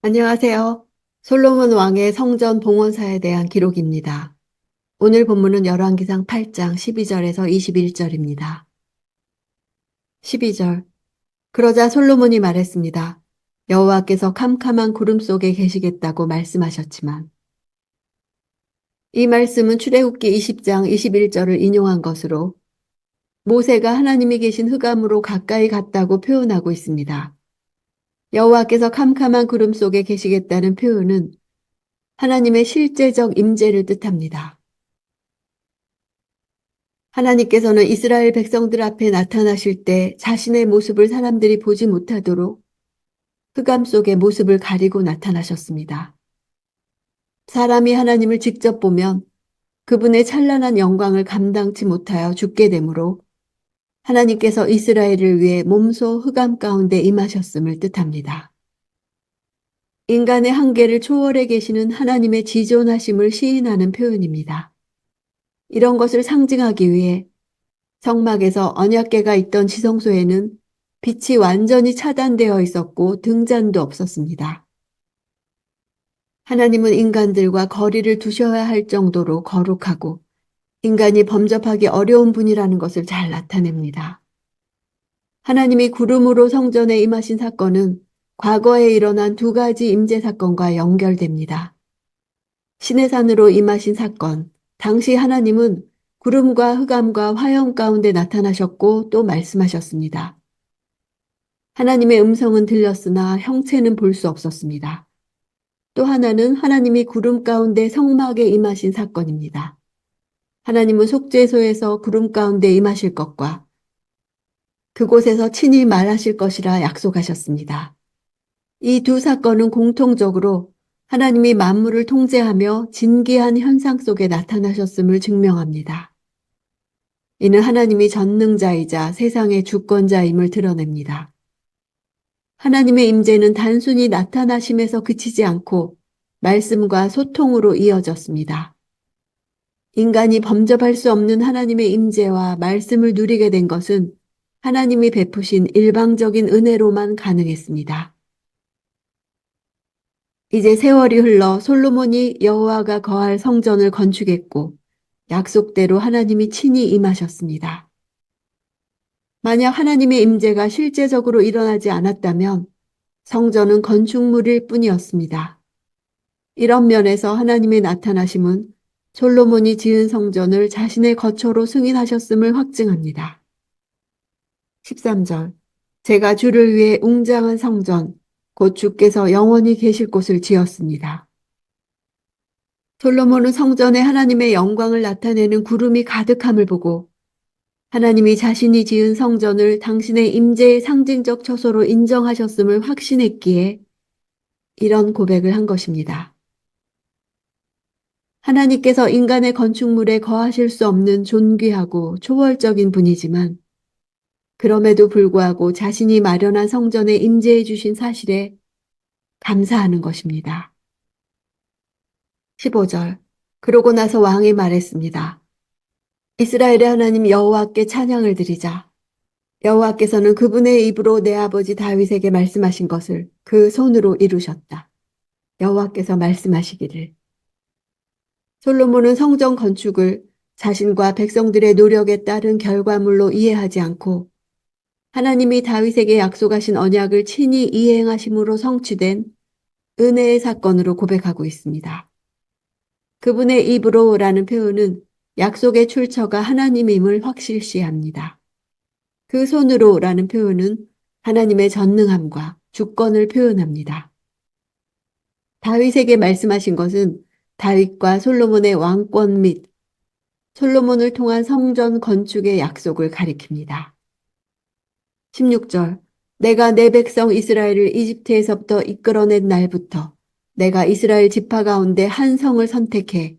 안녕하세요. 솔로몬 왕의 성전 봉헌사에 대한 기록입니다. 오늘 본문은 열왕기상 8장 12절에서 21절입니다. 12절. 그러자 솔로몬이 말했습니다. 여호와께서 캄캄한 구름 속에 계시겠다고 말씀하셨지만 이 말씀은 출애굽기 20장 21절을 인용한 것으로 모세가 하나님이 계신 흑암으로 가까이 갔다고 표현하고 있습니다. 여호와께서 캄캄한 구름 속에 계시겠다는 표현은 하나님의 실제적 임재를 뜻합니다. 하나님께서는 이스라엘 백성들 앞에 나타나실 때 자신의 모습을 사람들이 보지 못하도록 흑암 속의 모습을 가리고 나타나셨습니다. 사람이 하나님을 직접 보면 그분의 찬란한 영광을 감당치 못하여 죽게 되므로 하나님께서 이스라엘을 위해 몸소 흑암 가운데 임하셨음을 뜻합니다. 인간의 한계를 초월해 계시는 하나님의 지존하심을 시인하는 표현입니다. 이런 것을 상징하기 위해 성막에서 언약궤가 있던 지성소에는 빛이 완전히 차단되어 있었고 등잔도 없었습니다. 하나님은 인간들과 거리를 두셔야 할 정도로 거룩하고 인간이 범접하기 어려운 분이라는 것을 잘 나타냅니다. 하나님이 구름으로 성전에 임하신 사건은 과거에 일어난 두 가지 임재 사건과 연결됩니다. 시내산으로 임하신 사건, 당시 하나님은 구름과 흑암과 화염 가운데 나타나셨고 또 말씀하셨습니다. 하나님의 음성은 들렸으나 형체는 볼 수 없었습니다. 또 하나는 하나님이 구름 가운데 성막에 임하신 사건입니다. 하나님은 속죄소에서 구름 가운데 임하실 것과 그곳에서 친히 말하실 것이라 약속하셨습니다. 이 두 사건은 공통적으로 하나님이 만물을 통제하며 진기한 현상 속에 나타나셨음을 증명합니다. 이는 하나님이 전능자이자 세상의 주권자임을 드러냅니다. 하나님의 임재는 단순히 나타나심에서 그치지 않고 말씀과 소통으로 이어졌습니다. 인간이 범접할 수 없는 하나님의 임재와 말씀을 누리게 된 것은 하나님이 베푸신 일방적인 은혜로만 가능했습니다. 이제 세월이 흘러 솔로몬이 여호와가 거할 성전을 건축했고 약속대로 하나님이 친히 임하셨습니다. 만약 하나님의 임재가 실제적으로 일어나지 않았다면 성전은 건축물일 뿐이었습니다. 이런 면에서 하나님의 나타나심은 솔로몬이 지은 성전을 자신의 거처로 승인하셨음을 확증합니다. 13절. 제가 주를 위해 웅장한 성전, 곧 주께서 영원히 계실 곳을 지었습니다. 솔로몬은 성전에 하나님의 영광을 나타내는 구름이 가득함을 보고 하나님이 자신이 지은 성전을 당신의 임재의 상징적 처소로 인정하셨음을 확신했기에 이런 고백을 한 것입니다. 하나님께서 인간의 건축물에 거하실 수 없는 존귀하고 초월적인 분이지만 그럼에도 불구하고 자신이 마련한 성전에 임재해 주신 사실에 감사하는 것입니다. 15절. 그러고 나서 왕이 말했습니다. 이스라엘의 하나님 여호와께 찬양을 드리자. 여호와께서는 그분의 입으로 내 아버지 다윗에게 말씀하신 것을 그 손으로 이루셨다. 여호와께서 말씀하시기를. 솔로몬은 성전 건축을 자신과 백성들의 노력에 따른 결과물로 이해하지 않고 하나님이 다윗에게 약속하신 언약을 친히 이행하심으로 성취된 은혜의 사건으로 고백하고 있습니다. 그분의 입으로라는 표현은 약속의 출처가 하나님임을 확실시합니다. 그 손으로라는 표현은 하나님의 전능함과 주권을 표현합니다. 다윗에게 말씀하신 것은 다윗과 솔로몬의 왕권 및 솔로몬을 통한 성전 건축의 약속을 가리킵니다. 16절. 내가 내 백성 이스라엘을 이집트에서부터 이끌어낸 날부터 내가 이스라엘 지파 가운데 한 성을 선택해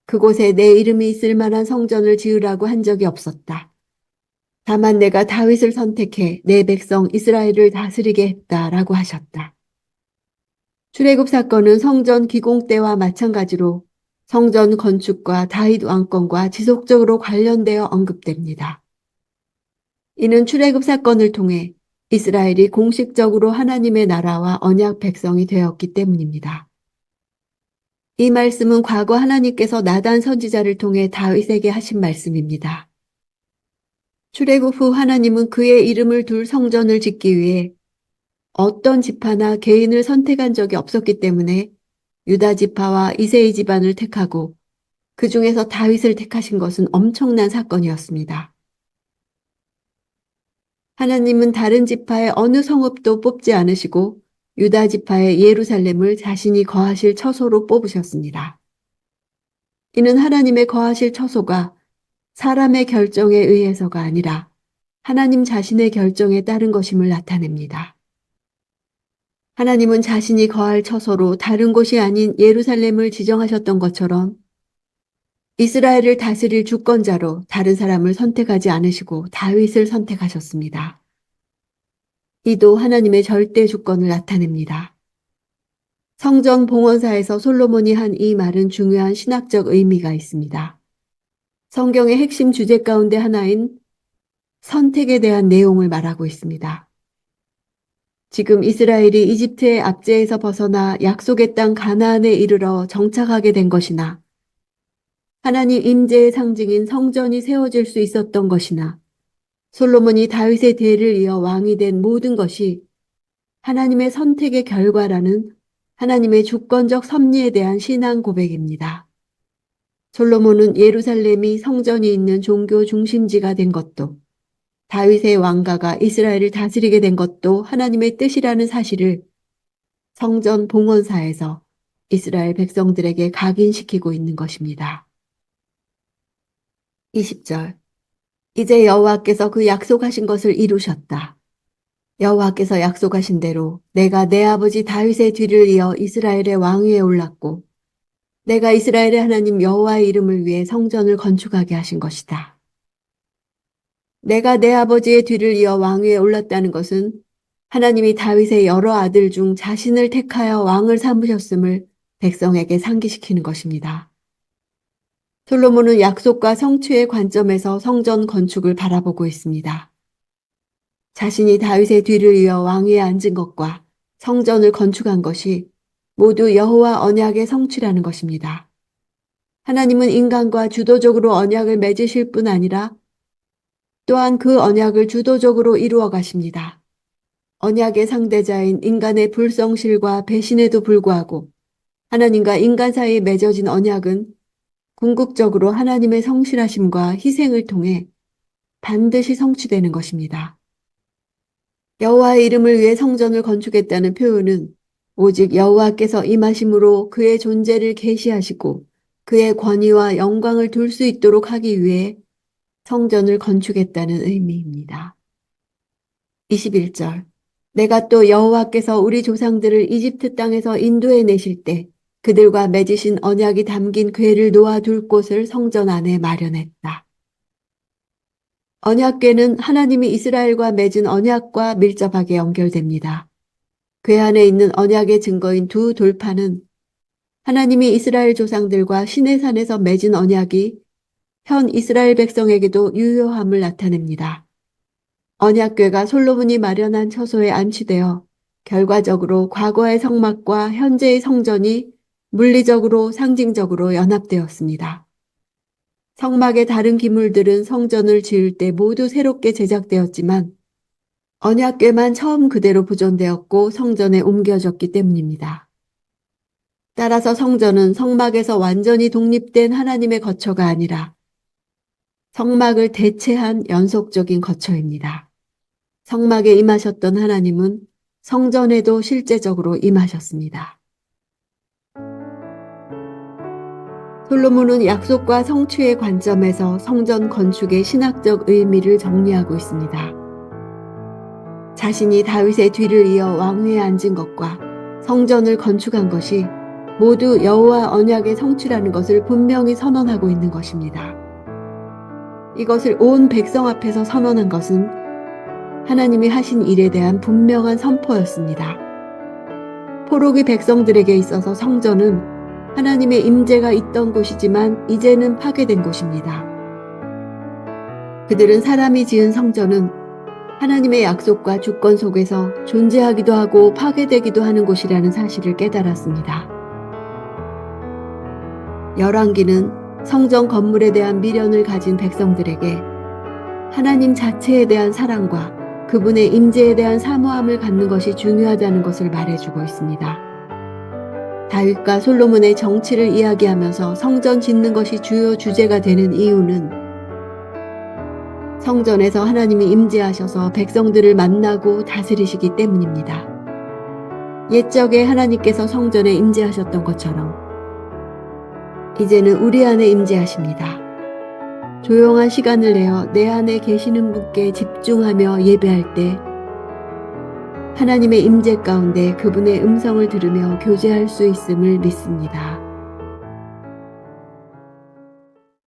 그곳에 내 이름이 있을 만한 성전을 지으라고 한 적이 없었다. 다만 내가 다윗을 선택해 내 백성 이스라엘을 다스리게 했다라고 하셨다. 출애굽 사건은 성전 기공 때와 마찬가지로 성전 건축과 다윗 왕권과 지속적으로 관련되어 언급됩니다. 이는 출애굽 사건을 통해 이스라엘이 공식적으로 하나님의 나라와 언약 백성이 되었기 때문입니다. 이 말씀은 과거 하나님께서 나단 선지자를 통해 다윗에게 하신 말씀입니다. 출애굽 후 하나님은 그의 이름을 둘 성전을 짓기 위해 어떤 지파나 개인을 선택한 적이 없었기 때문에 유다 지파와 이새의 집안을 택하고 그 중에서 다윗을 택하신 것은 엄청난 사건이었습니다. 하나님은 다른 지파의 어느 성읍도 뽑지 않으시고 유다 지파의 예루살렘을 자신이 거하실 처소로 뽑으셨습니다. 이는 하나님의 거하실 처소가 사람의 결정에 의해서가 아니라 하나님 자신의 결정에 따른 것임을 나타냅니다. 하나님은 자신이 거할 처소로 다른 곳이 아닌 예루살렘을 지정하셨던 것처럼 이스라엘을 다스릴 주권자로 다른 사람을 선택하지 않으시고 다윗을 선택하셨습니다. 이도 하나님의 절대 주권을 나타냅니다. 성전 봉헌사에서 솔로몬이 한 이 말은 중요한 신학적 의미가 있습니다. 성경의 핵심 주제 가운데 하나인 선택에 대한 내용을 말하고 있습니다. 지금 이스라엘이 이집트의 압제에서 벗어나 약속의 땅 가나안에 이르러 정착하게 된 것이나 하나님 임재의 상징인 성전이 세워질 수 있었던 것이나 솔로몬이 다윗의 대를 이어 왕이 된 모든 것이 하나님의 선택의 결과라는 하나님의 주권적 섭리에 대한 신앙 고백입니다. 솔로몬은 예루살렘이 성전이 있는 종교 중심지가 된 것도 다윗의 왕가가 이스라엘을 다스리게 된 것도 하나님의 뜻이라는 사실을 성전 봉헌사에서 이스라엘 백성들에게 각인시키고 있는 것입니다. 20절. 이제 여호와께서 그 약속하신 것을 이루셨다. 여호와께서 약속하신 대로 내가 내 아버지 다윗의 뒤를 이어 이스라엘의 왕위에 올랐고 내가 이스라엘의 하나님 여호와의 이름을 위해 성전을 건축하게 하신 것이다. 내가 내 아버지의 뒤를 이어 왕위에 올랐다는 것은 하나님이 다윗의 여러 아들 중 자신을 택하여 왕을 삼으셨음을 백성에게 상기시키는 것입니다. 솔로몬은 약속과 성취의 관점에서 성전 건축을 바라보고 있습니다. 자신이 다윗의 뒤를 이어 왕위에 앉은 것과 성전을 건축한 것이 모두 여호와 언약의 성취라는 것입니다. 하나님은 인간과 주도적으로 언약을 맺으실 뿐 아니라 또한 그 언약을 주도적으로 이루어 가십니다. 언약의 상대자인 인간의 불성실과 배신에도 불구하고 하나님과 인간 사이에 맺어진 언약은 궁극적으로 하나님의 성실하심과 희생을 통해 반드시 성취되는 것입니다. 여호와의 이름을 위해 성전을 건축했다는 표현은 오직 여호와께서 임하심으로 그의 존재를 계시하시고 그의 권위와 영광을 둘 수 있도록 하기 위해 성전을 건축했다는 의미입니다. 21절. 내가 또 여호와께서 우리 조상들을 이집트 땅에서 인도해 내실 때 그들과 맺으신 언약이 담긴 궤를 놓아둘 곳을 성전 안에 마련했다. 언약궤는 하나님이 이스라엘과 맺은 언약과 밀접하게 연결됩니다. 궤 안에 있는 언약의 증거인 두 돌판은 하나님이 이스라엘 조상들과 시내산에서 맺은 언약이 현 이스라엘 백성에게도 유효함을 나타냅니다. 언약궤가 솔로몬이 마련한 처소에 안치되어 결과적으로 과거의 성막과 현재의 성전이 물리적으로 상징적으로 연합되었습니다. 성막의 다른 기물들은 성전을 지을 때 모두 새롭게 제작되었지만 언약궤만 처음 그대로 보존되었고 성전에 옮겨졌기 때문입니다. 따라서 성전은 성막에서 완전히 독립된 하나님의 거처가 아니라 성막을 대체한 연속적인 거처입니다. 성막에 임하셨던 하나님은 성전에도 실제적으로 임하셨습니다. 솔로몬은 약속과 성취의 관점에서 성전 건축의 신학적 의미를 정리하고 있습니다. 자신이 다윗의 뒤를 이어 왕위에 앉은 것과 성전을 건축한 것이 모두 여호와 언약의 성취라는 것을 분명히 선언하고 있는 것입니다. 이것을 온 백성 앞에서 선언한 것은 하나님이 하신 일에 대한 분명한 선포였습니다. 포로기 백성들에게 있어서 성전은 하나님의 임재가 있던 곳이지만 이제는 파괴된 곳입니다. 그들은 사람이 지은 성전은 하나님의 약속과 주권 속에서 존재하기도 하고 파괴되기도 하는 곳이라는 사실을 깨달았습니다. 열왕기는 성전 건물에 대한 미련을 가진 백성들에게 하나님 자체에 대한 사랑과 그분의 임재에 대한 사모함을 갖는 것이 중요하다는 것을 말해주고 있습니다. 다윗과 솔로몬의 정치를 이야기하면서 성전 짓는 것이 주요 주제가 되는 이유는 성전에서 하나님이 임재하셔서 백성들을 만나고 다스리시기 때문입니다. 옛적에 하나님께서 성전에 임재하셨던 것처럼 이제는 우리 안에 임재하십니다. 조용한 시간을 내어 내 안에 계시는 분께 집중하며 예배할 때 하나님의 임재 가운데 그분의 음성을 들으며 교제할 수 있음을 믿습니다.